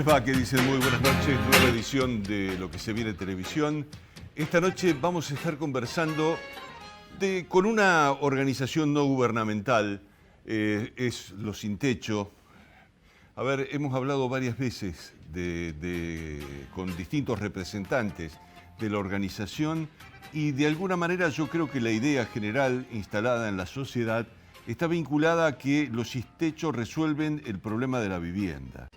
Les va, que dicen muy buenas noches, nueva edición de Lo que se viene en televisión. Esta noche vamos a estar conversando con una organización no gubernamental, es Los Sin Techo. A ver, hemos hablado varias veces con distintos representantes de la organización y de alguna manera yo creo que la idea general instalada en la sociedad está vinculada a que los Sin Techo resuelven el problema de la vivienda.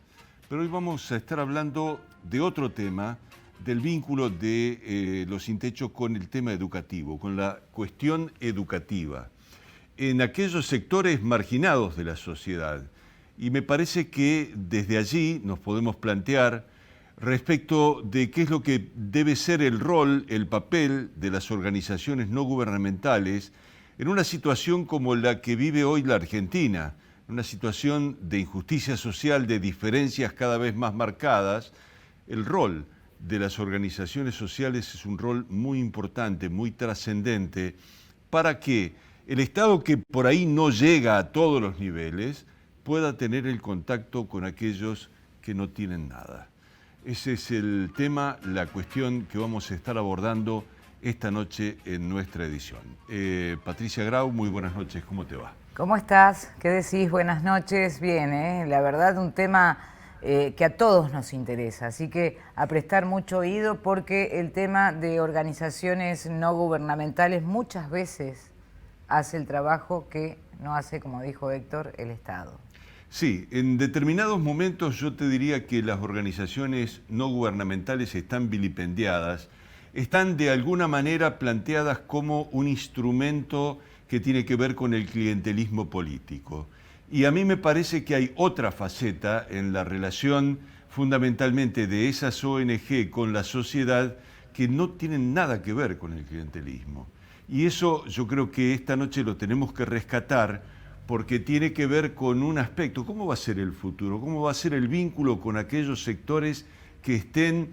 Pero hoy vamos a estar hablando de otro tema, del vínculo de los Sin Techo con el tema educativo, con la cuestión educativa, en aquellos sectores marginados de la sociedad. Y me parece que desde allí nos podemos plantear respecto de qué es lo que debe ser el rol, el papel de las organizaciones no gubernamentales en una situación como la que vive hoy la Argentina, una situación de injusticia social, de diferencias cada vez más marcadas. El rol de las organizaciones sociales es un rol muy importante, muy trascendente, para que el Estado, que por ahí no llega a todos los niveles, pueda tener el contacto con aquellos que no tienen nada. Ese es el tema, la cuestión que vamos a estar abordando esta noche en nuestra edición. Patricia Grau, muy buenas noches, ¿cómo te va? ¿Cómo estás? ¿Qué decís? Buenas noches. Bien, la verdad un tema que a todos nos interesa, así que a prestar mucho oído porque el tema de organizaciones no gubernamentales muchas veces hace el trabajo que no hace, como dijo Héctor, el Estado. Sí, en determinados momentos yo te diría que las organizaciones no gubernamentales están vilipendiadas, están de alguna manera planteadas como un instrumento que tiene que ver con el clientelismo político. Y a mí me parece que hay otra faceta en la relación fundamentalmente de esas ONG con la sociedad que no tienen nada que ver con el clientelismo. Y eso yo creo que esta noche lo tenemos que rescatar porque tiene que ver con un aspecto. ¿Cómo va a ser el futuro? ¿Cómo va a ser el vínculo con aquellos sectores que estén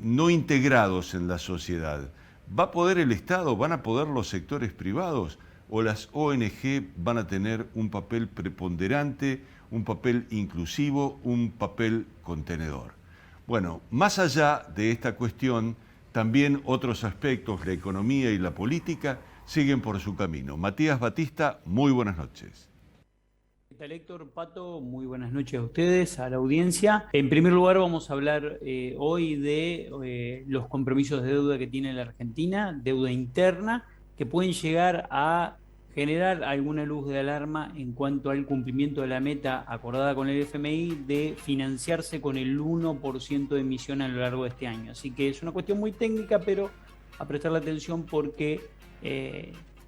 no integrados en la sociedad? ¿Va a poder el Estado? ¿Van a poder los sectores privados? ¿O las ONG van a tener un papel preponderante, un papel inclusivo, un papel contenedor? Bueno, más allá de esta cuestión, también otros aspectos, la economía y la política, siguen por su camino. Matías Batista, muy buenas noches. ¿Qué tal, Héctor? Pato, muy buenas noches a ustedes, a la audiencia. En primer lugar, vamos a hablar hoy de los compromisos de deuda que tiene la Argentina, deuda interna, que pueden llegar a generar alguna luz de alarma en cuanto al cumplimiento de la meta acordada con el FMI de financiarse con el 1% de emisión a lo largo de este año. Así que es una cuestión muy técnica, pero a prestarle atención porque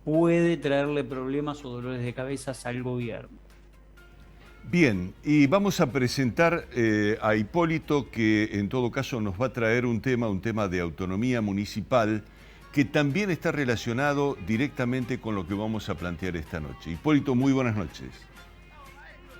puede traerle problemas o dolores de cabeza al gobierno. Bien, y vamos a presentar a Hipólito, que en todo caso nos va a traer un tema de autonomía municipal, que también está relacionado directamente con lo que vamos a plantear esta noche. Hipólito, muy buenas noches.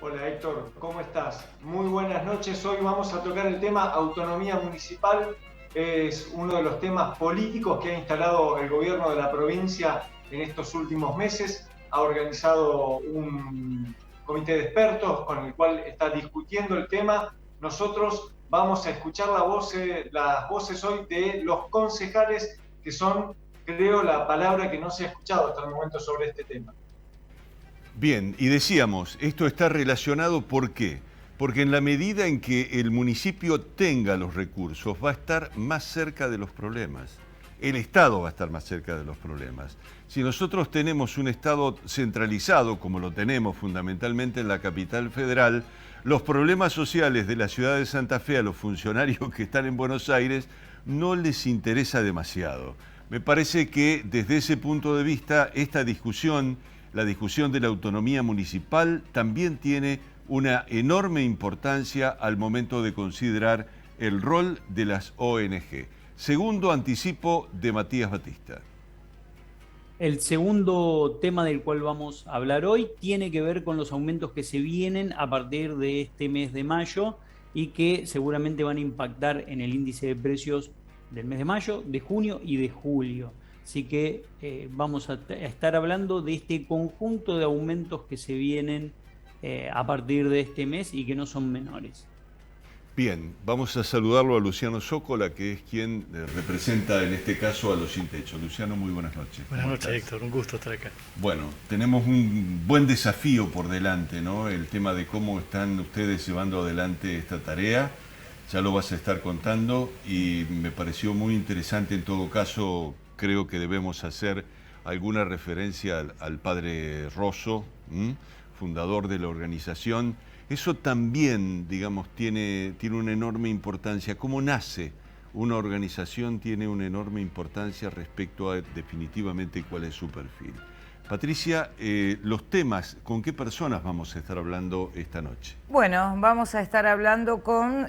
Hola Héctor, ¿cómo estás? Muy buenas noches. Hoy vamos a tocar el tema autonomía municipal. Es uno de los temas políticos que ha instalado el gobierno de la provincia en estos últimos meses. Ha organizado un comité de expertos con el cual está discutiendo el tema. Nosotros vamos a escuchar las voces hoy de los concejales, que son, creo, la palabra que no se ha escuchado hasta el momento sobre este tema. Bien, y decíamos, esto está relacionado, ¿por qué? Porque en la medida en que el municipio tenga los recursos, va a estar más cerca de los problemas. El Estado va a estar más cerca de los problemas. Si nosotros tenemos un Estado centralizado, como lo tenemos fundamentalmente en la capital federal, los problemas sociales de la ciudad de Santa Fe a los funcionarios que están en Buenos Aires no les interesa demasiado. Me parece que desde ese punto de vista, esta discusión, la discusión de la autonomía municipal, también tiene una enorme importancia al momento de considerar el rol de las ONG. Segundo anticipo de Matías Batista. El segundo tema del cual vamos a hablar hoy tiene que ver con los aumentos que se vienen a partir de este mes de mayo y que seguramente van a impactar en el índice de precios del mes de mayo, de junio y de julio. Así que vamos a estar hablando de este conjunto de aumentos que se vienen a partir de este mes y que no son menores. Bien, vamos a saludarlo a Luciano Zócola, que es quien representa en este caso a los Sin Techo. Luciano, muy buenas noches. Buenas noches, Héctor, un gusto estar acá. Bueno, tenemos un buen desafío por delante, ¿no? El tema de cómo están ustedes llevando adelante esta tarea, ya lo vas a estar contando y me pareció muy interesante. En todo caso, creo que debemos hacer alguna referencia al padre Rosso, fundador de la organización. Eso también, digamos, tiene una enorme importancia. ¿Cómo nace una organización? Tiene una enorme importancia respecto a definitivamente cuál es su perfil. Patricia, los temas, ¿con qué personas vamos a estar hablando esta noche? Bueno, vamos a estar hablando con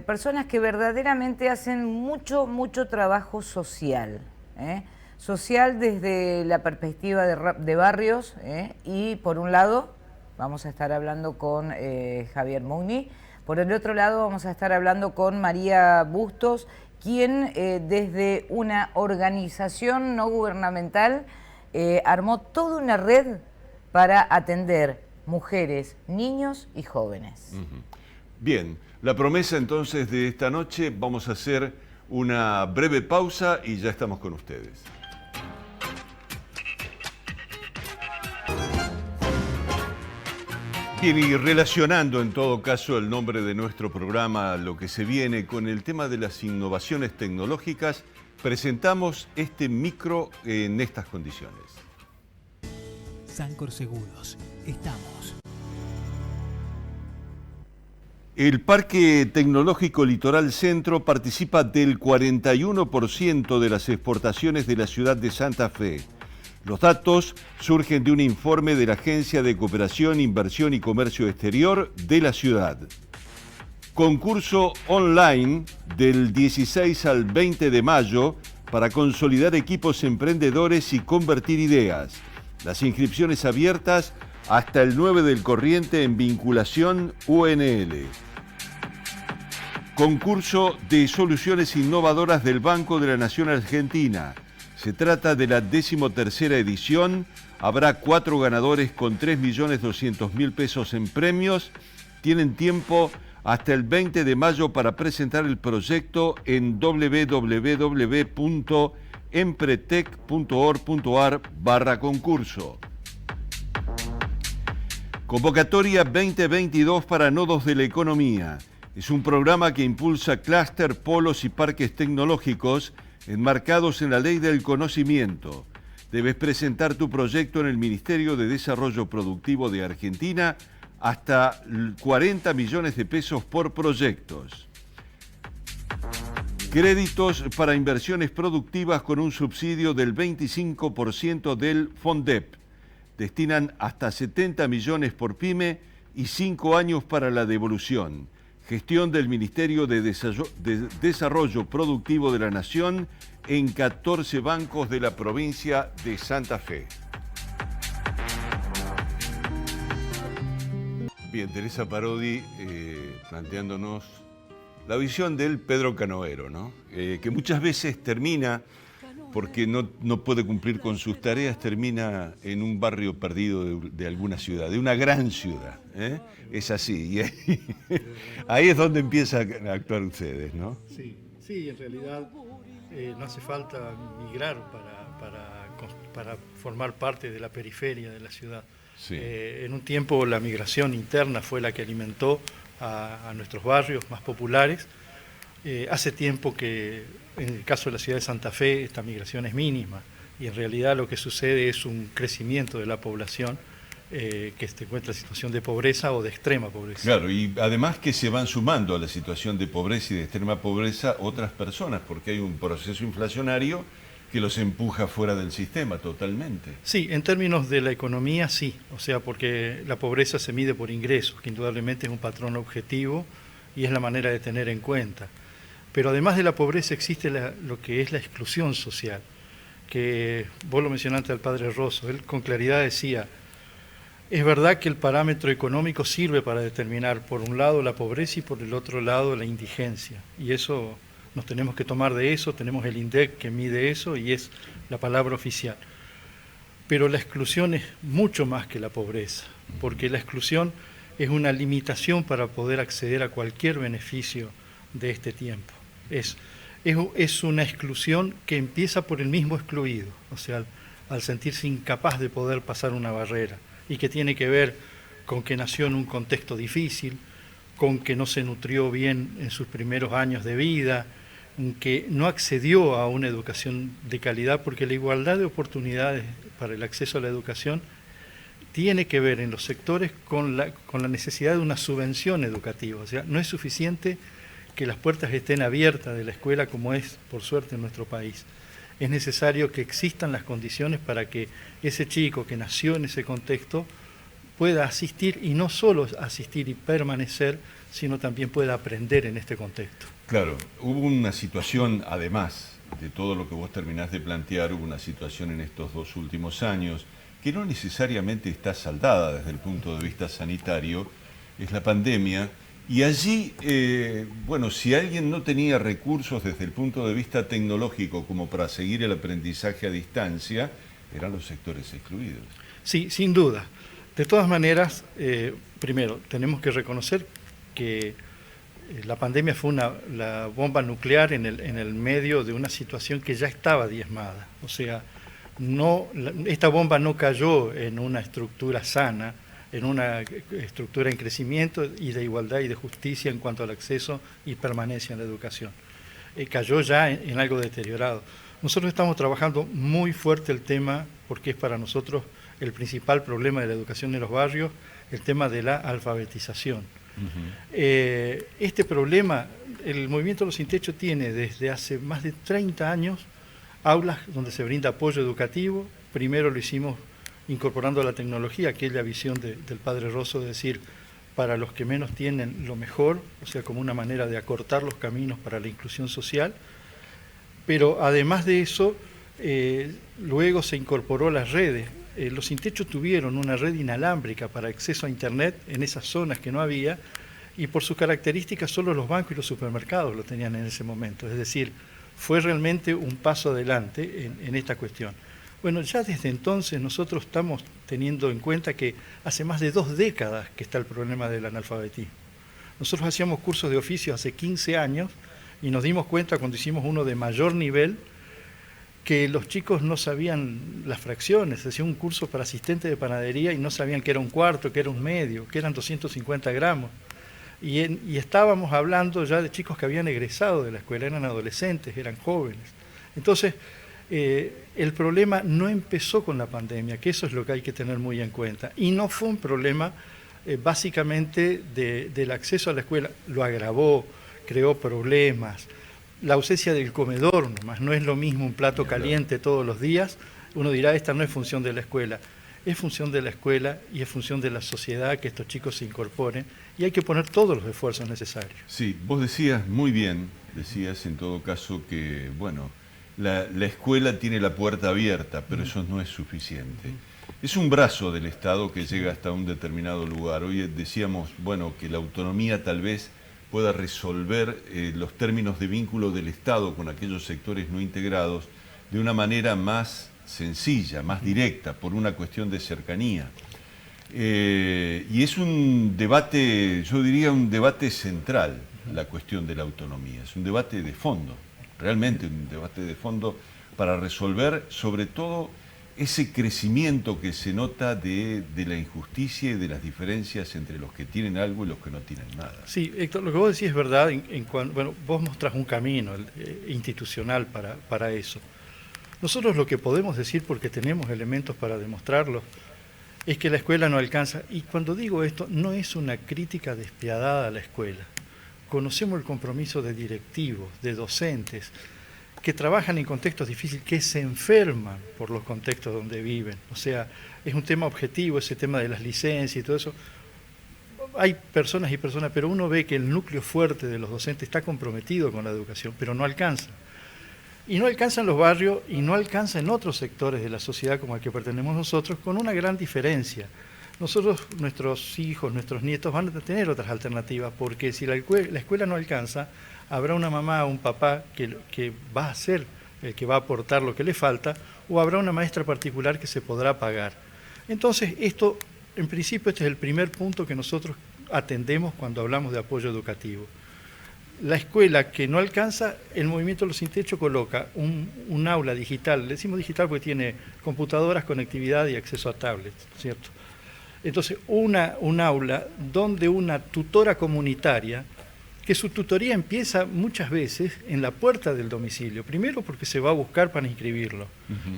personas que verdaderamente hacen mucho trabajo social, social desde la perspectiva de barrios, y por un lado vamos a estar hablando con Javier Mugni. Por el otro lado vamos a estar hablando con María Bustos, quien desde una organización no gubernamental armó toda una red para atender mujeres, niños y jóvenes. Bien, la promesa entonces de esta noche, vamos a hacer una breve pausa y ya estamos con ustedes. Bien, y relacionando en todo caso el nombre de nuestro programa, lo que se viene con el tema de las innovaciones tecnológicas, presentamos este micro en estas condiciones. Sancor Seguros, estamos. El Parque Tecnológico Litoral Centro participa del 41% de las exportaciones de la ciudad de Santa Fe. Los datos surgen de un informe de la Agencia de Cooperación, Inversión y Comercio Exterior de la ciudad. Concurso online del 16 al 20 de mayo para consolidar equipos emprendedores y convertir ideas. Las inscripciones abiertas hasta el 9 del corriente en vinculación UNL. Concurso de soluciones innovadoras del Banco de la Nación Argentina. Se trata de la 13ª edición. Habrá 4 ganadores con 3.200.000 pesos en premios. Tienen tiempo hasta el 20 de mayo para presentar el proyecto en www.empretec.org.ar/concurso. Convocatoria 2022 para Nodos de la Economía. Es un programa que impulsa clúster, polos y parques tecnológicos enmarcados en la Ley del Conocimiento. Debes presentar tu proyecto en el Ministerio de Desarrollo Productivo de Argentina, hasta 40 millones de pesos por proyectos. Créditos para inversiones productivas con un subsidio del 25% del FONDEP. Destinan hasta 70 millones por pyme y 5 años para la devolución. Gestión del Ministerio de Desarrollo Productivo de la Nación en 14 bancos de la provincia de Santa Fe. Bien, Teresa Parodi planteándonos la visión del Pedro Canoero, ¿no? Que muchas veces termina, porque no puede cumplir con sus tareas, termina en un barrio perdido de alguna ciudad, de una gran ciudad. Es así. Y ahí es donde empiezan a actuar ustedes, ¿no? Sí, en realidad no hace falta migrar para formar parte de la periferia de la ciudad. Sí. En un tiempo la migración interna fue la que alimentó a nuestros barrios más populares. Hace tiempo que en el caso de la ciudad de Santa Fe esta migración es mínima y en realidad lo que sucede es un crecimiento de la población que se encuentra en situación de pobreza o de extrema pobreza. Claro, y además que se van sumando a la situación de pobreza y de extrema pobreza otras personas, porque hay un proceso inflacionario que los empuja fuera del sistema totalmente. Sí, en términos de la economía sí, o sea, porque la pobreza se mide por ingresos, que indudablemente es un patrón objetivo y es la manera de tener en cuenta. Pero además de la pobreza existe lo que es la exclusión social, que vos lo mencionaste al padre Rosso, él con claridad decía, es verdad que el parámetro económico sirve para determinar por un lado la pobreza y por el otro lado la indigencia, y eso nos tenemos que tomar de eso, tenemos el INDEC que mide eso y es la palabra oficial. Pero la exclusión es mucho más que la pobreza, porque la exclusión es una limitación para poder acceder a cualquier beneficio de este tiempo. Es una exclusión que empieza por el mismo excluido, o sea, al sentirse incapaz de poder pasar una barrera, y que tiene que ver con que nació en un contexto difícil, con que no se nutrió bien en sus primeros años de vida, que no accedió a una educación de calidad, porque la igualdad de oportunidades para el acceso a la educación tiene que ver en los sectores con la necesidad de una subvención educativa. O sea, no es suficiente que las puertas estén abiertas de la escuela como es, por suerte, en nuestro país. Es necesario que existan las condiciones para que ese chico que nació en ese contexto pueda asistir, y no solo asistir y permanecer, sino también pueda aprender en este contexto. Claro, hubo una situación, además de todo lo que vos terminás de plantear, hubo una situación en estos 2 últimos años que no necesariamente está saldada desde el punto de vista sanitario, es la pandemia, y allí, bueno, si alguien no tenía recursos desde el punto de vista tecnológico como para seguir el aprendizaje a distancia, eran los sectores excluidos. Sí, sin duda. De todas maneras, primero, tenemos que reconocer que la pandemia fue la bomba nuclear en el medio de una situación que ya estaba diezmada. O sea, esta bomba no cayó en una estructura sana, en una estructura en crecimiento y de igualdad y de justicia en cuanto al acceso y permanencia en la educación. Cayó ya en algo deteriorado. Nosotros estamos trabajando muy fuerte el tema, porque es para nosotros el principal problema de la educación en los barrios, el tema de la alfabetización. Uh-huh. Este problema, el Movimiento Los Sin Techo tiene desde hace más de 30 años aulas donde se brinda apoyo educativo. Primero lo hicimos incorporando la tecnología, aquella visión del padre Rosso de decir, para los que menos tienen lo mejor, o sea, como una manera de acortar los caminos para la inclusión social. Pero además de eso, luego se incorporó las redes. Los Sin Techo tuvieron una red inalámbrica para acceso a Internet en esas zonas que no había, y por sus características solo los bancos y los supermercados lo tenían en ese momento. Es decir, fue realmente un paso adelante en esta cuestión. Bueno, ya desde entonces nosotros estamos teniendo en cuenta que hace más de 2 décadas que está el problema del analfabetismo. Nosotros hacíamos cursos de oficio hace 15 años y nos dimos cuenta cuando hicimos uno de mayor nivel que los chicos no sabían las fracciones. Hacía un curso para asistente de panadería y no sabían que era un cuarto, que era un medio, que eran 250 gramos. Y estábamos hablando ya de chicos que habían egresado de la escuela, eran adolescentes, eran jóvenes. Entonces, el problema no empezó con la pandemia, que eso es lo que hay que tener muy en cuenta. Y no fue un problema básicamente del acceso a la escuela. Lo agravó, creó problemas. La ausencia del comedor nomás, no es lo mismo un plato caliente todos los días. Uno dirá, esta no es función de la escuela. Es función de la escuela y es función de la sociedad que estos chicos se incorporen, y hay que poner todos los esfuerzos necesarios. Sí, vos decías muy bien, decías en todo caso que, bueno, la escuela tiene la puerta abierta, pero eso no es suficiente. Es un brazo del Estado que llega hasta un determinado lugar. Hoy decíamos, bueno, que la autonomía tal vez pueda resolver los términos de vínculo del Estado con aquellos sectores no integrados de una manera más sencilla, más directa, por una cuestión de cercanía. Y es un debate, yo diría un debate central, la cuestión de la autonomía. Es un debate de fondo, realmente un debate de fondo para resolver sobre todo ese crecimiento que se nota de la injusticia y de las diferencias entre los que tienen algo y los que no tienen nada. Sí, Héctor, lo que vos decís es verdad. Bueno, vos mostrás un camino institucional para eso. Nosotros lo que podemos decir, porque tenemos elementos para demostrarlo, es que la escuela no alcanza. Y cuando digo esto, no es una crítica despiadada a la escuela. Conocemos el compromiso de directivos, de docentes, que trabajan en contextos difíciles, que se enferman por los contextos donde viven. O sea, es un tema objetivo, ese tema de las licencias y todo eso. Hay personas y personas, pero uno ve que el núcleo fuerte de los docentes está comprometido con la educación, pero no alcanza. Y no alcanza en los barrios y no alcanza en otros sectores de la sociedad como al que pertenecemos nosotros, con una gran diferencia. Nosotros, nuestros hijos, nuestros nietos van a tener otras alternativas, porque si la escuela no alcanza, habrá una mamá o un papá que va a ser el que va a aportar lo que le falta, o habrá una maestra particular que se podrá pagar. Entonces, esto En principio este es el primer punto que nosotros atendemos cuando hablamos de apoyo educativo. La escuela que no alcanza, el Movimiento Los Sin Techo coloca un aula digital, le decimos digital porque tiene computadoras, conectividad y acceso a tablets, ¿cierto? Entonces, un aula donde una tutora comunitaria, que su tutoría empieza muchas veces en la puerta del domicilio, primero porque se va a buscar para inscribirlo,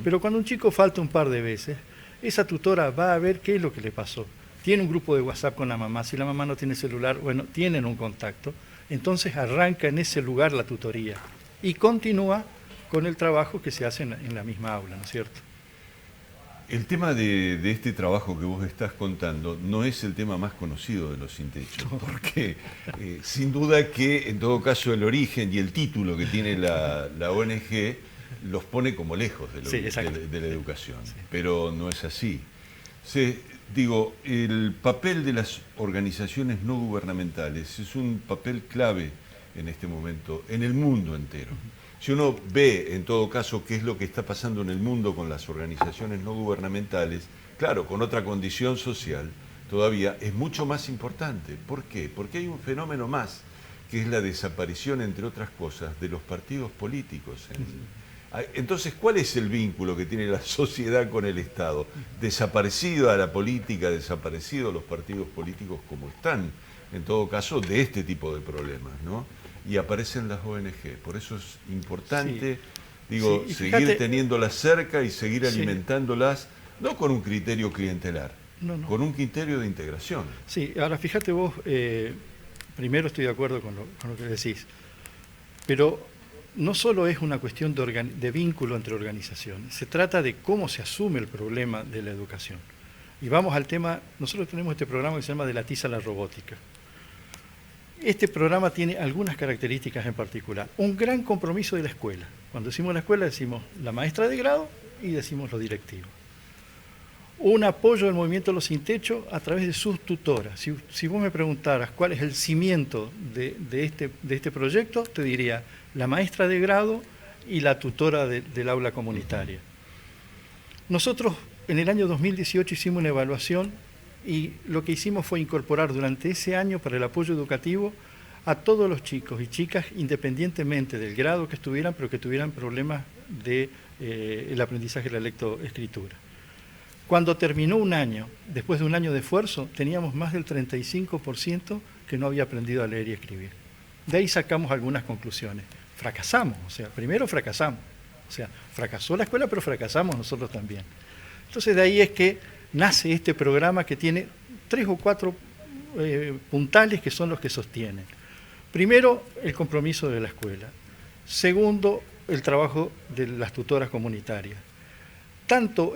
pero cuando un chico falta un par de veces, esa tutora va a ver qué es lo que le pasó. Tiene un grupo de WhatsApp con la mamá, si la mamá no tiene celular, bueno, tienen un contacto, entonces arranca en ese lugar la tutoría y continúa con el trabajo que se hace en la misma aula, ¿no es cierto? El tema de este trabajo que vos estás contando no es el tema más conocido de Los Sin Techo, porque sin duda que en todo caso el origen y el título que tiene la ONG los pone como lejos de la educación, sí. Pero no es así. Digo, el papel de las organizaciones no gubernamentales es un papel clave en este momento, en el mundo entero. Si uno ve, en todo caso, qué es lo que está pasando en el mundo con las organizaciones no gubernamentales, claro, con otra condición social, todavía es mucho más importante. ¿Por qué? Porque hay un fenómeno más, que es la desaparición, entre otras cosas, de los partidos políticos. Entonces, ¿cuál es el vínculo que tiene la sociedad con el Estado? Desaparecida la política, desaparecidos los partidos políticos como están, en todo caso, de este tipo de problemas, ¿no? Y aparecen las ONG. Por eso es importante, seguir teniendolas cerca y seguir alimentándolas, no con un criterio clientelar, con un criterio de integración. Sí, ahora fíjate vos, primero estoy de acuerdo con lo que decís, pero no solo es una cuestión de vínculo entre organizaciones, se trata de cómo se asume el problema de la educación. Y vamos al tema, nosotros tenemos este programa que se llama De la tiza a la robótica. Este programa tiene algunas características en particular. Un gran compromiso de la escuela. Cuando decimos la escuela decimos la maestra de grado y decimos los directivos. Un apoyo del Movimiento Los Sin Techo a través de sus tutoras. Si vos me preguntaras cuál es el cimiento de este proyecto, te diría la maestra de grado y la tutora del aula comunitaria. Nosotros en el año 2018 hicimos una evaluación y lo que hicimos fue incorporar durante ese año para el apoyo educativo a todos los chicos y chicas, independientemente del grado que estuvieran, pero que tuvieran problemas del aprendizaje de la lectoescritura. Cuando terminó un año, después de un año de esfuerzo, teníamos más del 35% que no había aprendido a leer y escribir. De ahí sacamos algunas conclusiones. Fracasamos, primero fracasamos. Fracasó la escuela, pero fracasamos nosotros también. Entonces de ahí es que nace este programa que tiene 3 o 4 puntales que son los que sostienen. Primero, el compromiso de la escuela. Segundo, el trabajo de las tutoras comunitarias. Tanto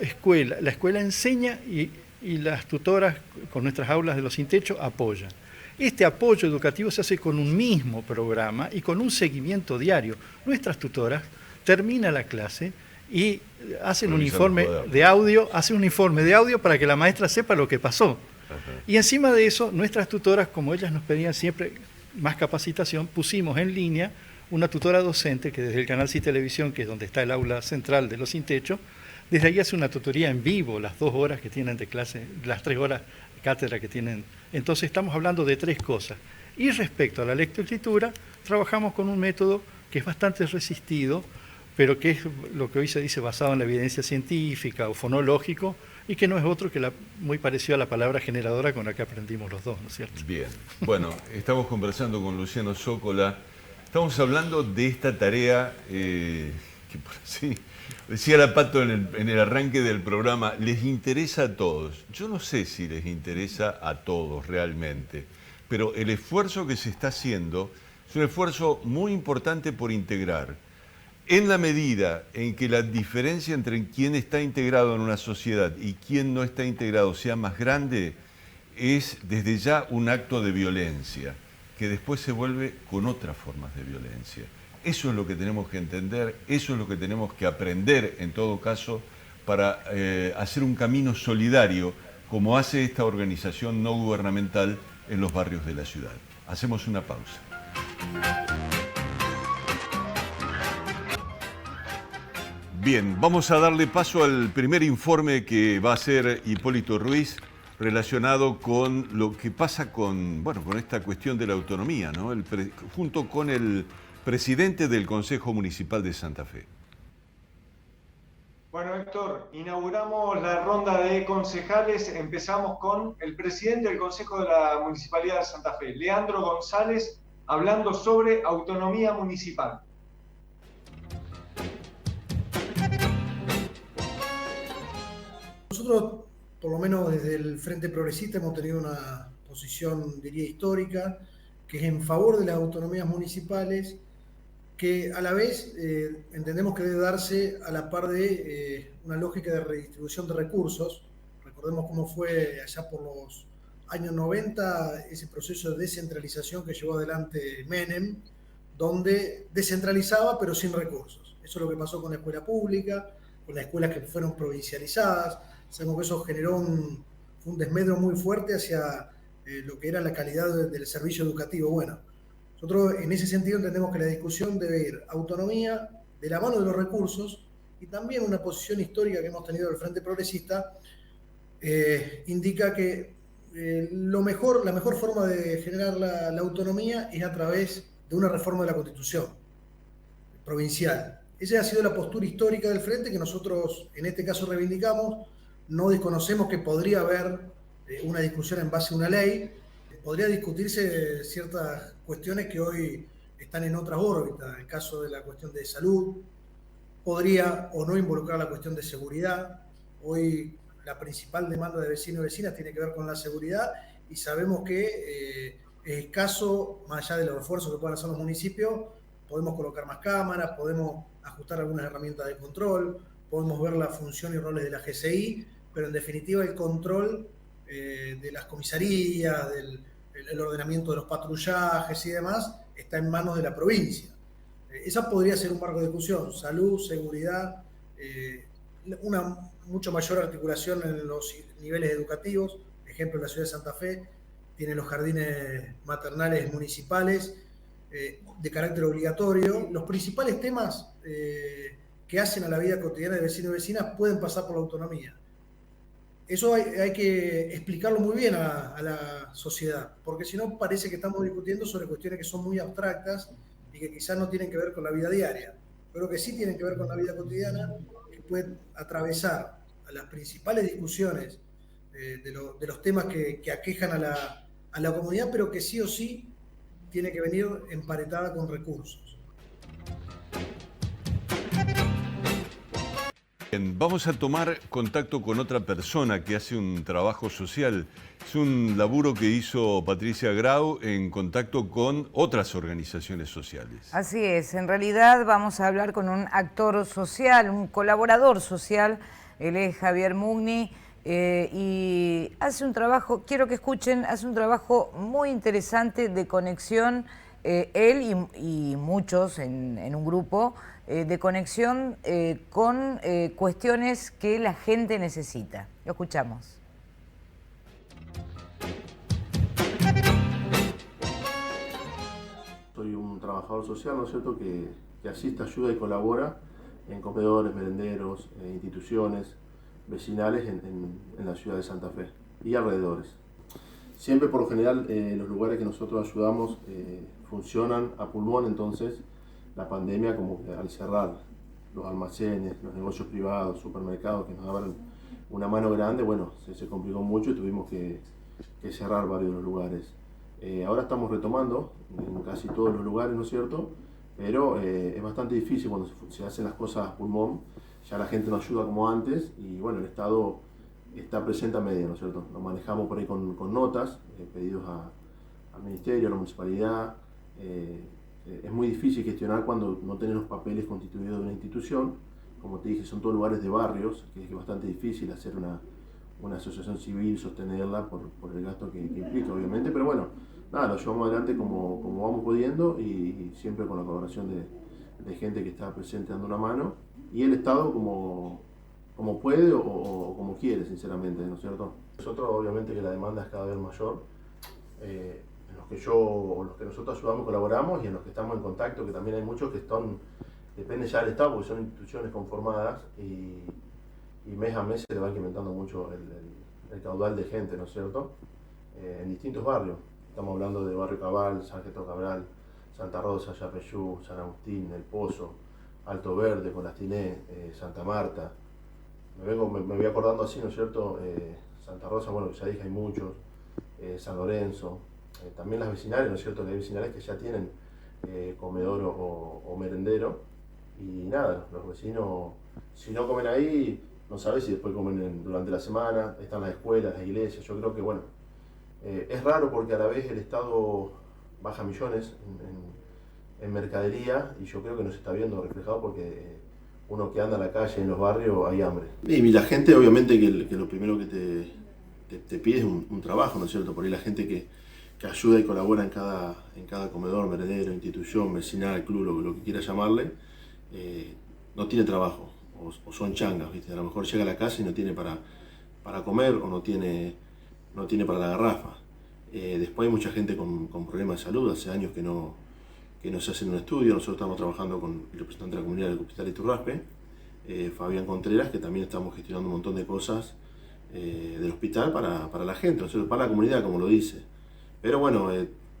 la escuela enseña y las tutoras con nuestras aulas de Los Sin Techo apoyan. Este apoyo educativo se hace con un mismo programa y con un seguimiento diario. Nuestras tutoras terminan la clase y hacen un informe de audio, para que la maestra sepa lo que pasó. Y encima de eso, nuestras tutoras, como ellas nos pedían siempre más capacitación, pusimos en línea una tutora docente que desde el canal Sí Televisión, que es donde está el aula central de Los Sin Techo, desde ahí hace una tutoría en vivo, las 2 horas que tienen de clase, las 3 horas de cátedra que tienen. Entonces estamos hablando de 3 cosas. Y respecto a la lectoescritura, trabajamos con un método que es bastante resistido, pero que es lo que hoy se dice basado en la evidencia científica o fonológico, y que no es otro que muy parecido a la palabra generadora con la que aprendimos los dos, ¿no es cierto? Bien. Bueno, estamos conversando con Luciano Zócola. Estamos hablando de esta tarea que, por así decía la Pato en el arranque del programa, les interesa a todos. Yo no sé si les interesa a todos realmente, pero el esfuerzo que se está haciendo es un esfuerzo muy importante por integrar. En la medida en que la diferencia entre quién está integrado en una sociedad y quién no está integrado sea más grande, es desde ya un acto de violencia, que después se vuelve con otras formas de violencia. Eso es lo que tenemos que entender, eso es lo que tenemos que aprender en todo caso para hacer un camino solidario como hace esta organización no gubernamental en los barrios de la ciudad. Hacemos una pausa. Bien, vamos a darle paso al primer informe que va a hacer Hipólito Ruiz relacionado con lo que pasa con, bueno, con esta cuestión de la autonomía, ¿no? Junto con el presidente del Consejo Municipal de Santa Fe. Bueno, Héctor, inauguramos la ronda de concejales. Empezamos con el presidente del Consejo de la Municipalidad de Santa Fe, Leandro González, hablando sobre autonomía municipal. Nosotros, por lo menos desde el Frente Progresista, hemos tenido una posición, diría, histórica, que es en favor de las autonomías municipales, que a la vez entendemos que debe darse a la par de una lógica de redistribución de recursos. Recordemos cómo fue allá por los años 90 ese proceso de descentralización que llevó adelante Menem, donde descentralizaba pero sin recursos. Eso es lo que pasó con la escuela pública, con las escuelas que fueron provincializadas. Sabemos que eso generó un desmedro muy fuerte hacia lo que era la calidad del servicio educativo. Bueno, nosotros en ese sentido entendemos que la discusión debe ir autonomía de la mano de los recursos, y también una posición histórica que hemos tenido del Frente Progresista indica que la mejor forma de generar la autonomía es a través de una reforma de la Constitución provincial. Esa ha sido la postura histórica del Frente, que nosotros en este caso reivindicamos. No desconocemos que podría haber una discusión en base a una ley, podría discutirse ciertas cuestiones que hoy están en otras órbitas, el caso de la cuestión de salud, podría o no involucrar la cuestión de seguridad. Hoy la principal demanda de vecinos y vecinas tiene que ver con la seguridad, y sabemos que es escaso, más allá de los esfuerzos que puedan hacer los municipios. Podemos colocar más cámaras, podemos ajustar algunas herramientas de control, podemos ver la función y roles de la GCI, pero en definitiva el control de las comisarías, el ordenamiento de los patrullajes y demás, está en manos de la provincia. Esa podría ser un marco de discusión: salud, seguridad, una mucho mayor articulación en los niveles educativos. Ejemplo, la ciudad de Santa Fe tiene los jardines maternales municipales de carácter obligatorio. Los principales temas que hacen a la vida cotidiana de vecinos y vecinas pueden pasar por la autonomía. Eso hay que explicarlo muy bien a la sociedad, porque si no parece que estamos discutiendo sobre cuestiones que son muy abstractas y que quizás no tienen que ver con la vida diaria, pero que sí tienen que ver con la vida cotidiana, que pueden atravesar a las principales discusiones de los temas que aquejan a la comunidad, pero que sí o sí tiene que venir emparetada con recursos. Bien, vamos a tomar contacto con otra persona que hace un trabajo social. Es un laburo que hizo Patricia Grau en contacto con otras organizaciones sociales. Así es, en realidad vamos a hablar con un actor social, un colaborador social. Él es Javier Mugni y hace un trabajo, quiero que escuchen, hace un trabajo muy interesante de conexión, él y muchos en un grupo, de conexión con cuestiones que la gente necesita. Lo escuchamos. Soy un trabajador social, ¿no es cierto?, que asiste, ayuda y colabora en comedores, merenderos, instituciones vecinales en la ciudad de Santa Fe y alrededores. Siempre, por lo general, los lugares que nosotros ayudamos funcionan a pulmón. Entonces la pandemia, como que al cerrar los almacenes, los negocios privados, supermercados que nos daban una mano grande, bueno, se complicó mucho y tuvimos que cerrar varios de los lugares. Ahora estamos retomando en casi todos los lugares, ¿no es cierto? Pero es bastante difícil cuando se hacen las cosas a pulmón. Ya la gente no ayuda como antes y bueno, el Estado está presente a media, ¿no es cierto? Lo manejamos por ahí con notas, pedidos al Ministerio, a la Municipalidad. Es muy difícil gestionar cuando no tenés los papeles constituidos de una institución. Como te dije, son todos lugares de barrios, que es bastante difícil hacer una asociación civil, sostenerla por el gasto que implica, obviamente. Pero bueno, nada, lo llevamos adelante como vamos pudiendo y siempre con la colaboración de gente que está presente dando una mano. Y el Estado como puede o como quiere, sinceramente, ¿no es cierto? Nosotros, obviamente, que la demanda es cada vez mayor. En los que nosotros ayudamos, colaboramos, y en los que estamos en contacto, que también hay muchos que depende ya del Estado, porque son instituciones conformadas y mes a mes se le va incrementando mucho el caudal de gente, ¿no es cierto?, en distintos barrios. Estamos hablando de Barrio Cabal, Sargento Cabral, Santa Rosa, Yapeyú, San Agustín, El Pozo, Alto Verde, Colastiné, Santa Marta. Me voy acordando así, ¿no es cierto?, Santa Rosa, bueno, que ya dije, hay muchos, San Lorenzo, también las vecinales, ¿no es cierto?, que hay vecinales que ya tienen comedor o merendero, y nada, los vecinos, si no comen ahí, no sabes si después comen durante la semana, están las escuelas, las iglesias. Yo creo que, bueno, es raro porque a la vez el Estado baja millones en mercadería, y yo creo que nos está viendo reflejado porque uno que anda a la calle, en los barrios, hay hambre. Y la gente, obviamente, que lo primero que te pide es un trabajo, ¿no es cierto? Por ahí la gente que ayuda y colabora en cada comedor, merendero, institución, vecinal, club, lo que quiera llamarle, no tiene trabajo, o son changas, ¿viste? A lo mejor llega a la casa y no tiene para comer, o no tiene para la garrafa. Después hay mucha gente con problemas de salud, hace años que no se hacen un estudio. Nosotros estamos trabajando con el representante de la comunidad del Hospital Iturraspe, Fabián Contreras, que también estamos gestionando un montón de cosas del hospital para la gente, ¿no? Para la comunidad, como lo dice. Pero bueno,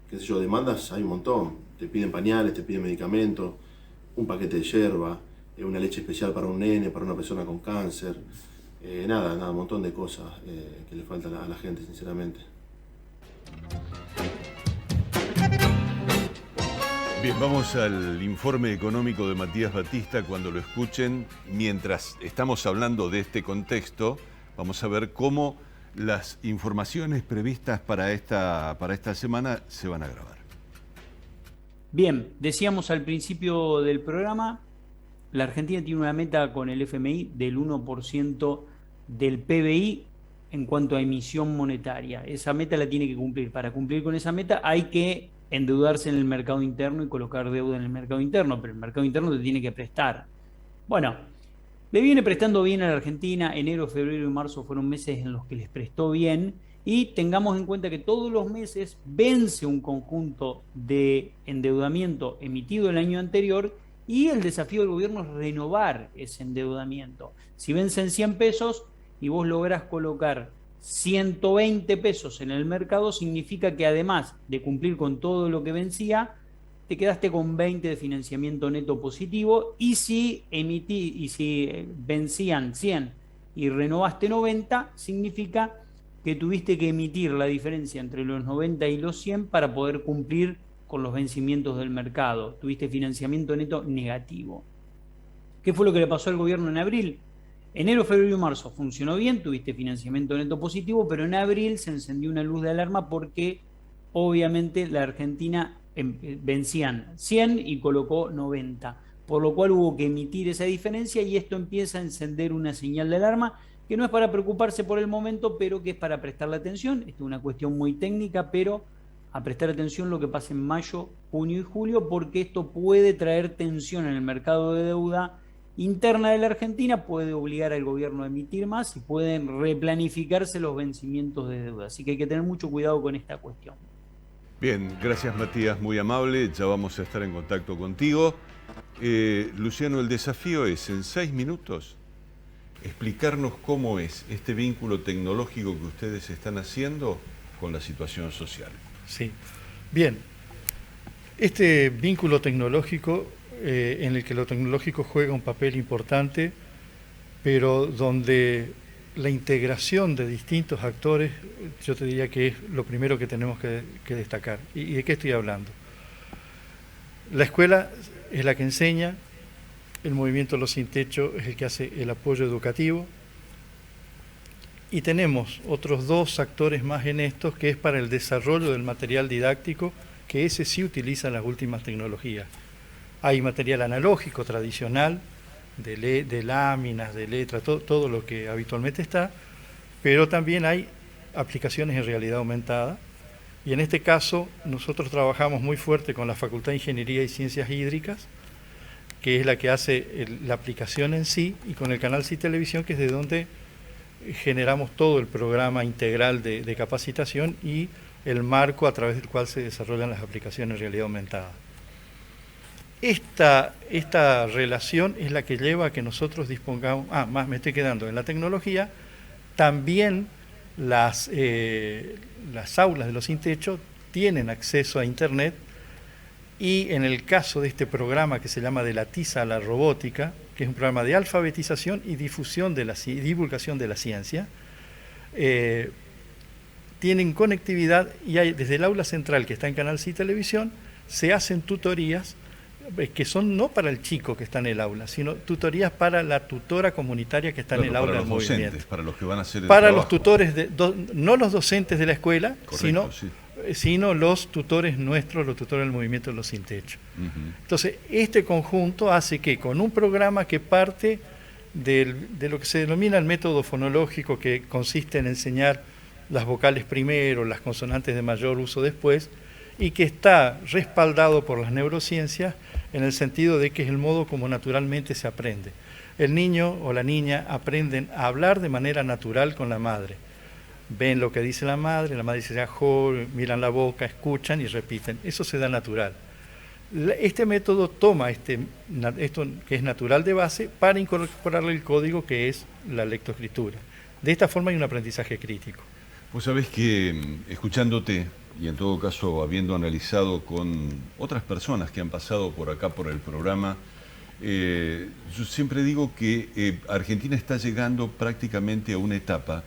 qué sé yo, demandas hay un montón. Te piden pañales, te piden medicamentos, un paquete de yerba, una leche especial para un nene, para una persona con cáncer. Nada, un montón de cosas que le faltan a la gente, sinceramente. Bien, vamos al informe económico de Matías Batista. Cuando lo escuchen, mientras estamos hablando de este contexto, vamos a ver cómo las informaciones previstas para esta semana se van a grabar. Bien, decíamos al principio del programa, la Argentina tiene una meta con el FMI del 1% del PBI en cuanto a emisión monetaria. Esa meta la tiene que cumplir. Para cumplir con esa meta hay que endeudarse en el mercado interno y colocar deuda en el mercado interno, pero el mercado interno te tiene que prestar. Bueno, le viene prestando bien a la Argentina. Enero, febrero y marzo fueron meses en los que les prestó bien, y tengamos en cuenta que todos los meses vence un conjunto de endeudamiento emitido el año anterior, y el desafío del gobierno es renovar ese endeudamiento. Si vencen 100 pesos y vos lográs colocar 120 pesos en el mercado, significa que además de cumplir con todo lo que vencía, te quedaste con 20 de financiamiento neto positivo, y si vencían 100 y renovaste 90, significa que tuviste que emitir la diferencia entre los 90 y los 100 para poder cumplir con los vencimientos del mercado. Tuviste financiamiento neto negativo. ¿Qué fue lo que le pasó al gobierno en abril? Enero, febrero y marzo funcionó bien, tuviste financiamiento neto positivo, pero en abril se encendió una luz de alarma porque obviamente la Argentina vencían 100 y colocó 90, por lo cual hubo que emitir esa diferencia, y esto empieza a encender una señal de alarma que no es para preocuparse por el momento, pero que es para prestarle atención. Esto es una cuestión muy técnica, pero a prestar atención lo que pasa en mayo, junio y julio, porque esto puede traer tensión en el mercado de deuda interna de la Argentina, puede obligar al gobierno a emitir más y pueden replanificarse los vencimientos de deuda. Así que hay que tener mucho cuidado con esta cuestión. Bien, gracias Matías, muy amable. Ya vamos a estar en contacto contigo. Luciano, el desafío es, en 6 minutos, explicarnos cómo es este vínculo tecnológico que ustedes están haciendo con la situación social. Sí, bien. Este vínculo tecnológico, en el que lo tecnológico juega un papel importante, pero donde la integración de distintos actores, yo te diría que es lo primero que tenemos que destacar. ¿Y de qué estoy hablando? La escuela es la que enseña, el movimiento Los Sin Techo es el que hace el apoyo educativo, y tenemos otros 2 actores más en estos, que es para el desarrollo del material didáctico, que ese sí utiliza las últimas tecnologías. Hay material analógico, tradicional, de láminas, de letras, todo lo que habitualmente está, pero también hay aplicaciones en realidad aumentada, y en este caso nosotros trabajamos muy fuerte con la Facultad de Ingeniería y Ciencias Hídricas, que es la que hace la aplicación en sí, y con el canal Sí Televisión, que es de donde generamos todo el programa integral de capacitación y el marco a través del cual se desarrollan las aplicaciones en realidad aumentada. Esta relación es la que lleva a que nosotros dispongamos, me estoy quedando en la tecnología, también las aulas de los sin techo tienen acceso a Internet, y en el caso de este programa que se llama De la tiza a la robótica, que es un programa de alfabetización y difusión y divulgación de la ciencia, tienen conectividad, y hay, desde el aula central que está en Canal Sí Televisión, se hacen tutorías que son no para el chico que está en el aula, sino tutorías para la tutora comunitaria que está en el aula del movimiento. Para los que van a hacer el para trabajo. los tutores, no los docentes de la escuela, Correcto, sino los tutores nuestros, los tutores del movimiento de los sin techo. Entonces, este conjunto hace que con un programa que parte de lo que se denomina el método fonológico, que consiste en enseñar las vocales primero, las consonantes de mayor uso después, y que está respaldado por las neurociencias en el sentido de que es el modo como naturalmente se aprende. El niño o la niña aprenden a hablar de manera natural con la madre. Ven lo que dice la madre dice ajo, miran la boca, escuchan y repiten. Eso se da natural. Este método toma esto que es natural de base para incorporarle el código que es la lectoescritura. De esta forma hay un aprendizaje crítico. Vos sabés que, escuchándote, y en todo caso habiendo analizado con otras personas que han pasado por acá por el programa, yo siempre digo que Argentina está llegando prácticamente a una etapa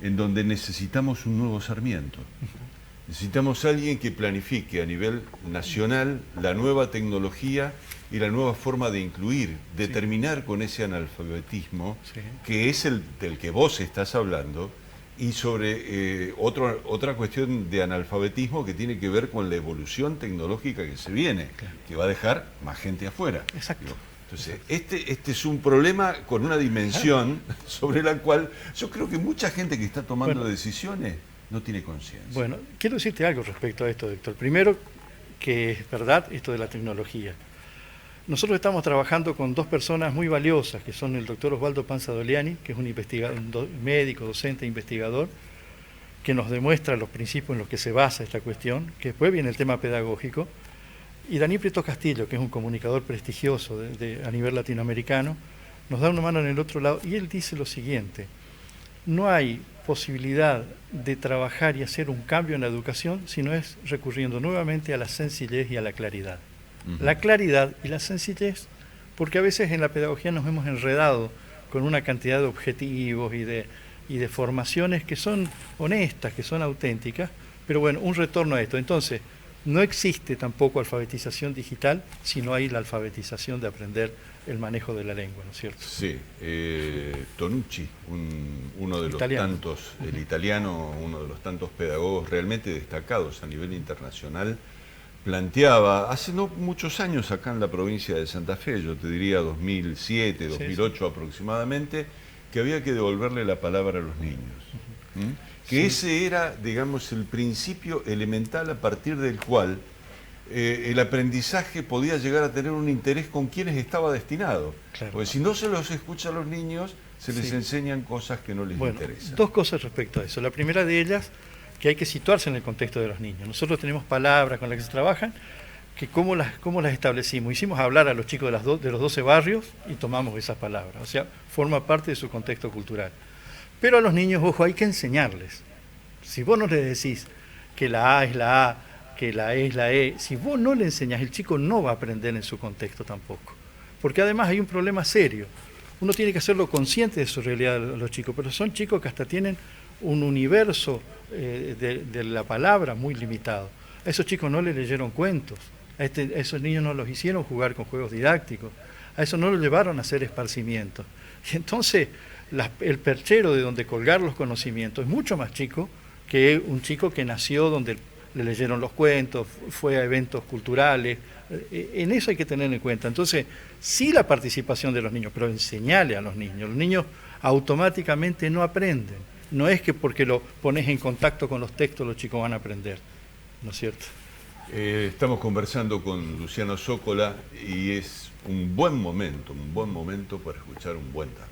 en donde necesitamos un nuevo Sarmiento. Necesitamos a alguien que planifique a nivel nacional la nueva tecnología y la nueva forma de incluir, de terminar con ese analfabetismo que es el del que vos estás hablando, y sobre otra cuestión de analfabetismo que tiene que ver con la evolución tecnológica que se viene, que va a dejar más gente afuera. Exacto. Entonces, este es un problema con una dimensión sobre la cual yo creo que mucha gente que está tomando decisiones no tiene conciencia. Bueno, quiero decirte algo respecto a esto, Héctor. Primero, que es verdad esto de la tecnología. Nosotros estamos trabajando con dos personas muy valiosas, que son el doctor Osvaldo Panzadoliani, que es un investigador, médico, docente e investigador, que nos demuestra los principios en los que se basa esta cuestión, que después viene el tema pedagógico, y Daniel Prieto Castillo, que es un comunicador prestigioso a nivel latinoamericano, nos da una mano en el otro lado, y él dice lo siguiente: no hay posibilidad de trabajar y hacer un cambio en la educación si no es recurriendo nuevamente a la sencillez y a la claridad. La claridad y la sencillez, porque a veces en la pedagogía nos hemos enredado con una cantidad de objetivos y de formaciones que son honestas, que son auténticas, pero bueno, un retorno a esto. Entonces, no existe tampoco alfabetización digital si no hay la alfabetización de aprender el manejo de la lengua, ¿no es cierto? Sí, Tonucci, uno de los tantos, el italiano, uno de los tantos pedagogos realmente destacados a nivel internacional, planteaba, hace no muchos años acá en la provincia de Santa Fe, yo te diría 2007, 2008 aproximadamente, que había que devolverle la palabra a los niños. Que ese era, digamos, el principio elemental a partir del cual el aprendizaje podía llegar a tener un interés con quienes estaba destinado. Claro. Porque si no se los escucha a los niños, se les enseñan cosas que no les interesan. Dos cosas respecto a eso. La primera de ellas, que hay que situarse en el contexto de los niños. Nosotros tenemos palabras con las que se trabajan, que cómo las establecimos. Hicimos hablar a los chicos de los 12 barrios y tomamos esas palabras. O sea, forma parte de su contexto cultural. Pero a los niños, ojo, hay que enseñarles. Si vos no les decís que la A es la A, que la E es la E, si vos no le enseñás, el chico no va a aprender en su contexto tampoco. Porque además hay un problema serio. Uno tiene que hacerlo consciente de su realidad a los chicos, pero son chicos que hasta tienen un universo de la palabra muy limitado. A esos chicos no les leyeron cuentos, a esos niños no los hicieron jugar con juegos didácticos, a eso no los llevaron a hacer esparcimientos. Y entonces el perchero de donde colgar los conocimientos es mucho más chico que un chico que nació donde le leyeron los cuentos, fue a eventos culturales. En eso hay que tener en cuenta. Entonces, sí la participación de los niños, pero enseñale a los niños. Los niños automáticamente no aprenden. No es que porque lo pones en contacto con los textos los chicos van a aprender, ¿no es cierto? Estamos conversando con Luciano Zócola y es un buen momento para escuchar un buen tango.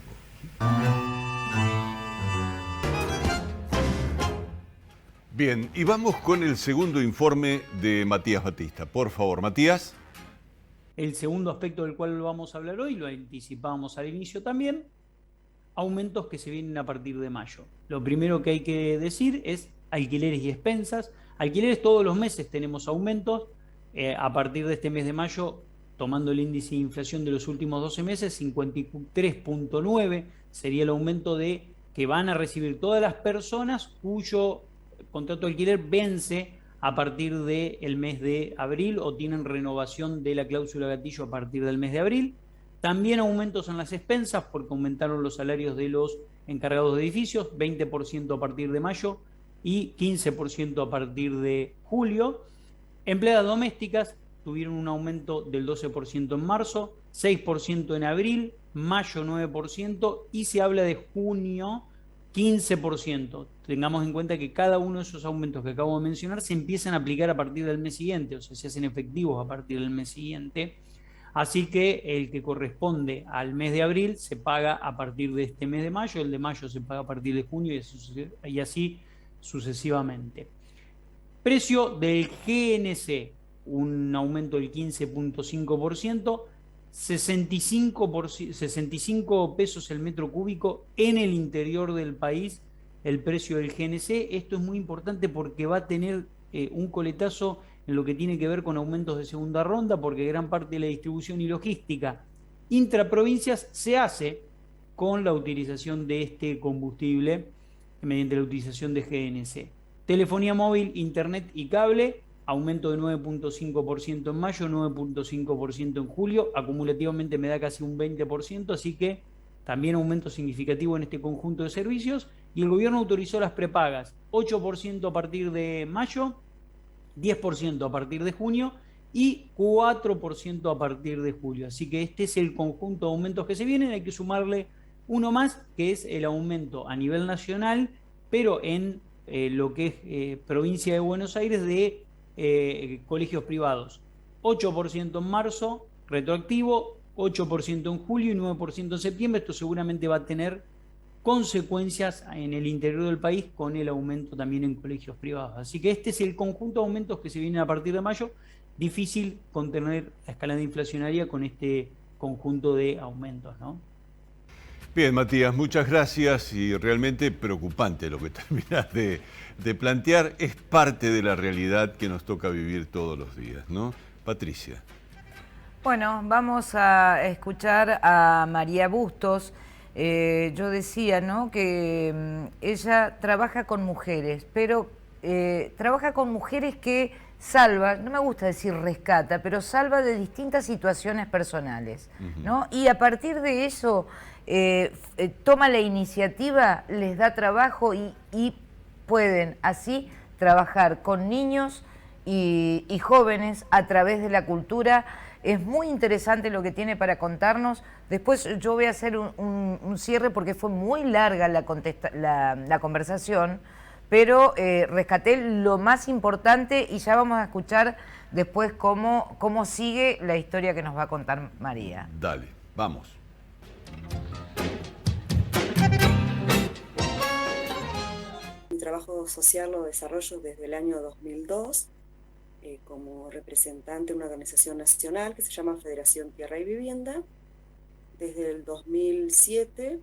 Bien, y vamos con el segundo informe de Matías Batista. Por favor, Matías. El segundo aspecto del cual vamos a hablar hoy, lo anticipábamos al inicio también, aumentos que se vienen a partir de mayo. Lo primero que hay que decir es alquileres y expensas. Alquileres todos los meses tenemos aumentos. A partir de este mes de mayo, tomando el índice de inflación de los últimos 12 meses, 53.9 sería el aumento que van a recibir todas las personas cuyo contrato de alquiler vence a partir del mes de abril o tienen renovación de la cláusula gatillo a partir del mes de abril. También aumentos en las expensas porque aumentaron los salarios de los encargados de edificios, 20% a partir de mayo y 15% a partir de julio. Empleadas domésticas tuvieron un aumento del 12% en marzo, 6% en abril, mayo 9% y se habla de junio 15%. Tengamos en cuenta que cada uno de esos aumentos que acabo de mencionar se empiezan a aplicar a partir del mes siguiente, o sea, se hacen efectivos a partir del mes siguiente. Así que el que corresponde al mes de abril se paga a partir de este mes de mayo, el de mayo se paga a partir de junio y así sucesivamente. Precio del GNC, un aumento del 15.5%, 65 pesos el metro cúbico en el interior del país, el precio del GNC. Esto es muy importante porque va a tener un coletazo en lo que tiene que ver con aumentos de segunda ronda, porque gran parte de la distribución y logística intraprovincias se hace con la utilización de este combustible mediante la utilización de GNC. Telefonía móvil, internet y cable, aumento de 9.5% en mayo, 9.5% en julio, acumulativamente me da casi un 20%, así que también aumento significativo en este conjunto de servicios. Y el gobierno autorizó las prepagas, 8% a partir de mayo, 10% a partir de junio y 4% a partir de julio. Así que este es el conjunto de aumentos que se vienen. Hay que sumarle uno más, que es el aumento a nivel nacional, pero en lo que es provincia de Buenos Aires, de colegios privados. 8% en marzo, retroactivo, 8% en julio y 9% en septiembre. Esto seguramente va a tener consecuencias en el interior del país con el aumento también en colegios privados. Así que este es el conjunto de aumentos que se vienen a partir de mayo. Difícil contener la escalada inflacionaria con este conjunto de aumentos, ¿no? Bien, Matías, muchas gracias y realmente preocupante lo que terminas de plantear. Es parte de la realidad que nos toca vivir todos los días, ¿no? Patricia. Bueno, vamos a escuchar a María Bustos. Yo decía, ¿no?, que ella trabaja con mujeres, pero trabaja con mujeres que salva, no me gusta decir rescata, pero salva de distintas situaciones personales, ¿no? Y a partir de eso toma la iniciativa, les da trabajo y pueden así trabajar con niños y jóvenes a través de la cultura. Es muy interesante lo que tiene para contarnos. Después yo voy a hacer un cierre porque fue muy larga la conversación, pero rescaté lo más importante y ya vamos a escuchar después cómo sigue la historia que nos va a contar María. Dale, vamos. Mi trabajo social lo desarrollo desde el año 2002 como representante de una organización nacional que se llama Federación Tierra y Vivienda. Desde el 2007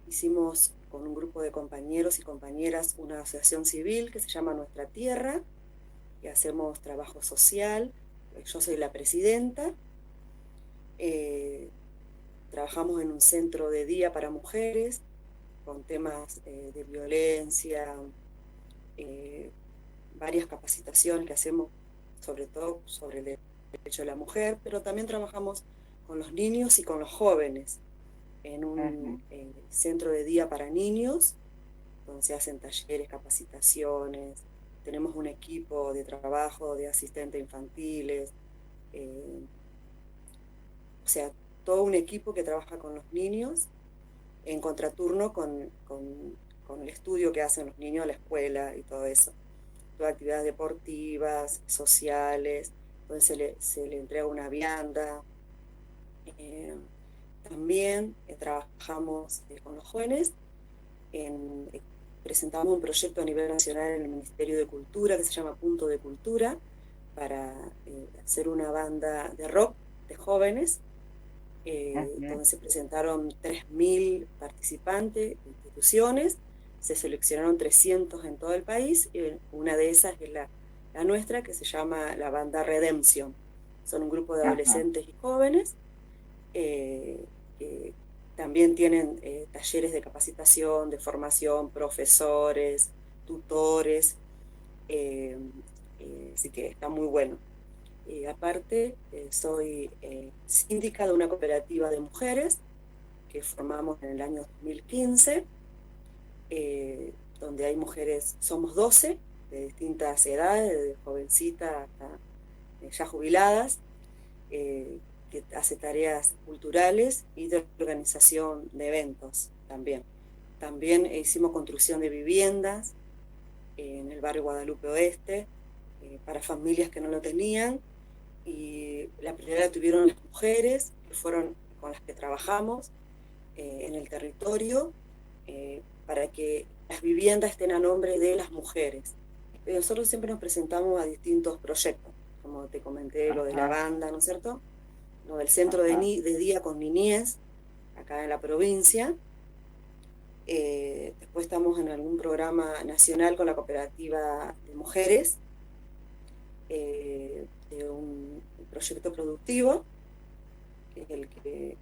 hicimos con un grupo de compañeros y compañeras una asociación civil que se llama Nuestra Tierra, y hacemos trabajo social. Yo soy la presidenta. Trabajamos en un centro de día para mujeres con temas de violencia, varias capacitaciones que hacemos sobre todo sobre el derecho de la mujer, pero también trabajamos con los niños y con los jóvenes en un centro de día para niños, donde se hacen talleres, capacitaciones. Tenemos un equipo de trabajo de asistentes infantiles, o sea, todo un equipo que trabaja con los niños en contraturno con el estudio que hacen los niños a la escuela y todo eso. Todas actividades deportivas, sociales, donde se le entrega una vianda. También trabajamos con los jóvenes, presentamos un proyecto a nivel nacional en el Ministerio de Cultura que se llama Punto de Cultura, para hacer una banda de rock de jóvenes donde se presentaron 3.000 participantes, instituciones, se seleccionaron 300 en todo el país, y una de esas es la nuestra, que se llama la Banda Redemption. Son un grupo de adolescentes y jóvenes que también tienen talleres de capacitación, de formación, profesores, tutores, así que está muy bueno. Aparte, soy síndica de una cooperativa de mujeres que formamos en el año 2015, donde hay mujeres, somos 12, de distintas edades, desde jovencita hasta ya jubiladas, que hace tareas culturales y de organización de eventos también. También hicimos construcción de viviendas en el barrio Guadalupe Oeste, para familias que no lo tenían, y la prioridad la tuvieron las mujeres, que fueron con las que trabajamos en el territorio, para que las viviendas estén a nombre de las mujeres. Nosotros siempre nos presentamos a distintos proyectos, como te comenté, lo de la banda, ¿no es cierto? Lo del centro de día con niñez, acá en la provincia. Después estamos en algún programa nacional con la cooperativa de mujeres, de un proyecto productivo, que es el que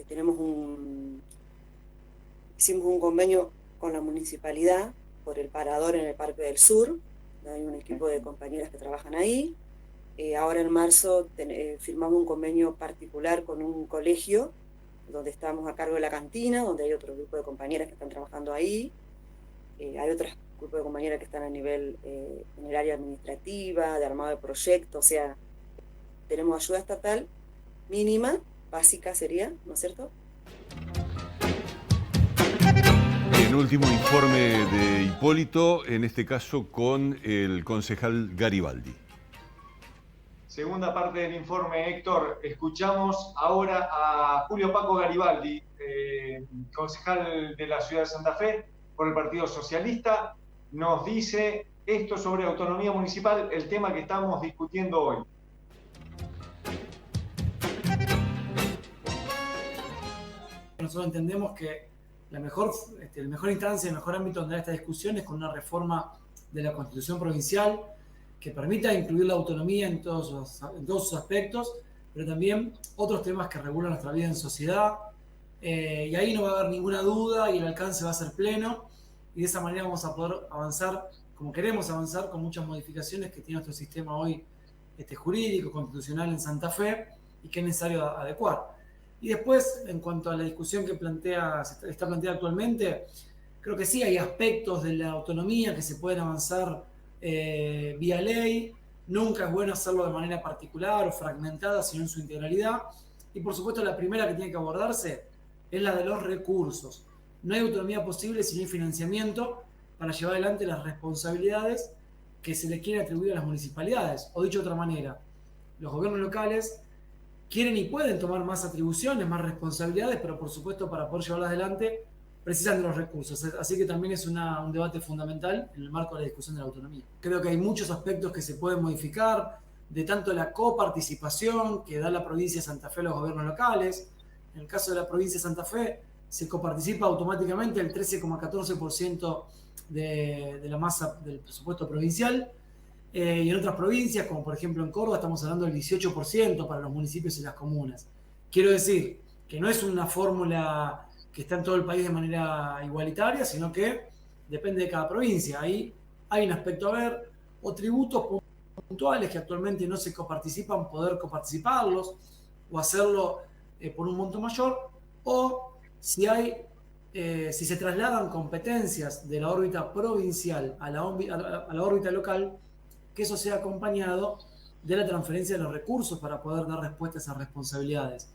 tenemos hicimos un convenio con la municipalidad por el parador en el Parque del Sur. Hay un equipo de compañeras que trabajan ahí. Ahora en marzo firmamos un convenio particular con un colegio donde estamos a cargo de la cantina, donde hay otro grupo de compañeras que están trabajando ahí. Hay otro grupo de compañeras que están a nivel en el área administrativa, de armado de proyectos, o sea, tenemos ayuda estatal mínima, básica sería, ¿no es cierto? En último informe de Hipólito, en este caso con el concejal Garibaldi. Segunda parte del informe, Héctor. Escuchamos ahora a Julio Paco Garibaldi, concejal de la ciudad de Santa Fe por el Partido Socialista. Nos dice esto sobre autonomía municipal, el tema que estamos discutiendo hoy. Nosotros entendemos que la mejor instancia, el mejor ámbito donde esta discusión es con una reforma de la Constitución provincial que permita incluir la autonomía en todos sus aspectos, pero también otros temas que regulan nuestra vida en sociedad, y ahí no va a haber ninguna duda y el alcance va a ser pleno, y de esa manera vamos a poder avanzar como queremos avanzar, con muchas modificaciones que tiene nuestro sistema hoy jurídico, constitucional en Santa Fe, y que es necesario adecuar. Y después, en cuanto a la discusión que está planteada actualmente, creo que sí hay aspectos de la autonomía que se pueden avanzar vía ley. Nunca es bueno hacerlo de manera particular o fragmentada, sino en su integralidad. Y por supuesto, la primera que tiene que abordarse es la de los recursos. No hay autonomía posible sin el financiamiento para llevar adelante las responsabilidades que se le quieren atribuir a las municipalidades. O dicho de otra manera, los gobiernos locales quieren y pueden tomar más atribuciones, más responsabilidades, pero por supuesto para poder llevarlas adelante precisan de los recursos. Así que también es un debate fundamental en el marco de la discusión de la autonomía. Creo que hay muchos aspectos que se pueden modificar, de tanto la coparticipación que da la provincia de Santa Fe a los gobiernos locales. En el caso de la provincia de Santa Fe se coparticipa automáticamente el 13,14% de la masa del presupuesto provincial. Y en otras provincias, como por ejemplo en Córdoba, estamos hablando del 18% para los municipios y las comunas. Quiero decir que no es una fórmula que está en todo el país de manera igualitaria, sino que depende de cada provincia. Ahí hay un aspecto a ver, o tributos puntuales que actualmente no se coparticipan, poder coparticiparlos, o hacerlo por un monto mayor, o si se trasladan competencias de la órbita provincial a la órbita local, que eso sea acompañado de la transferencia de los recursos para poder dar respuesta a esas responsabilidades.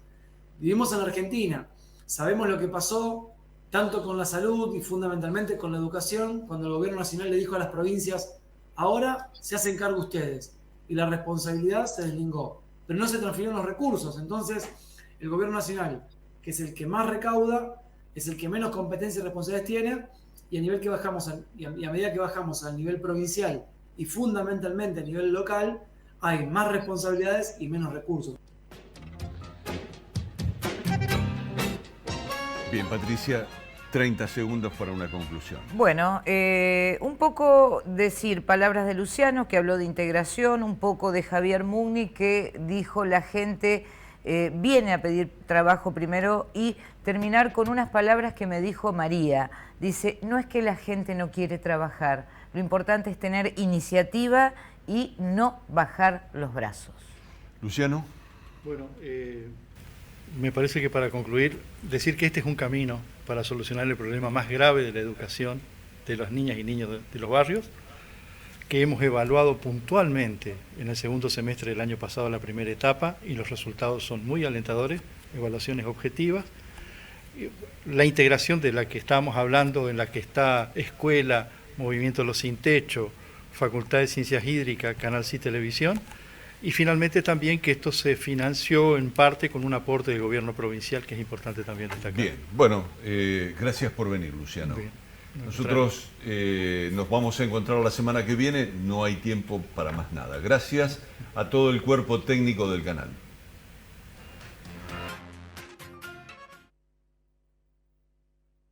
Vivimos en Argentina, sabemos lo que pasó tanto con la salud y fundamentalmente con la educación, cuando el gobierno nacional le dijo a las provincias: ahora se hacen cargo ustedes, y la responsabilidad se deslingó, pero no se transfirieron los recursos. Entonces el gobierno nacional, que es el que más recauda, es el que menos competencias y responsabilidades tiene, y a medida que bajamos al nivel provincial y fundamentalmente a nivel local, hay más responsabilidades y menos recursos. Bien, Patricia, 30 segundos para una conclusión. Bueno, un poco decir palabras de Luciano, que habló de integración, un poco de Javier Mugni, que dijo la gente viene a pedir trabajo primero, y terminar con unas palabras que me dijo María. Dice, no es que la gente no quiere trabajar, lo importante es tener iniciativa y no bajar los brazos. Luciano. Bueno, me parece que para concluir, decir que este es un camino para solucionar el problema más grave de la educación de las niñas y niños de los barrios, que hemos evaluado puntualmente en el segundo semestre del año pasado la primera etapa, y los resultados son muy alentadores, evaluaciones objetivas. La integración de la que estamos hablando, en la que está escuela, Movimiento Los Sin Techo, Facultad de Ciencias Hídricas, Canal Sí Televisión, y finalmente también que esto se financió en parte con un aporte del gobierno provincial, que es importante también destacar. Bien, bueno, gracias por venir, Luciano. Bien. Nosotros nos vamos a encontrar la semana que viene, no hay tiempo para más nada. Gracias a todo el cuerpo técnico del canal.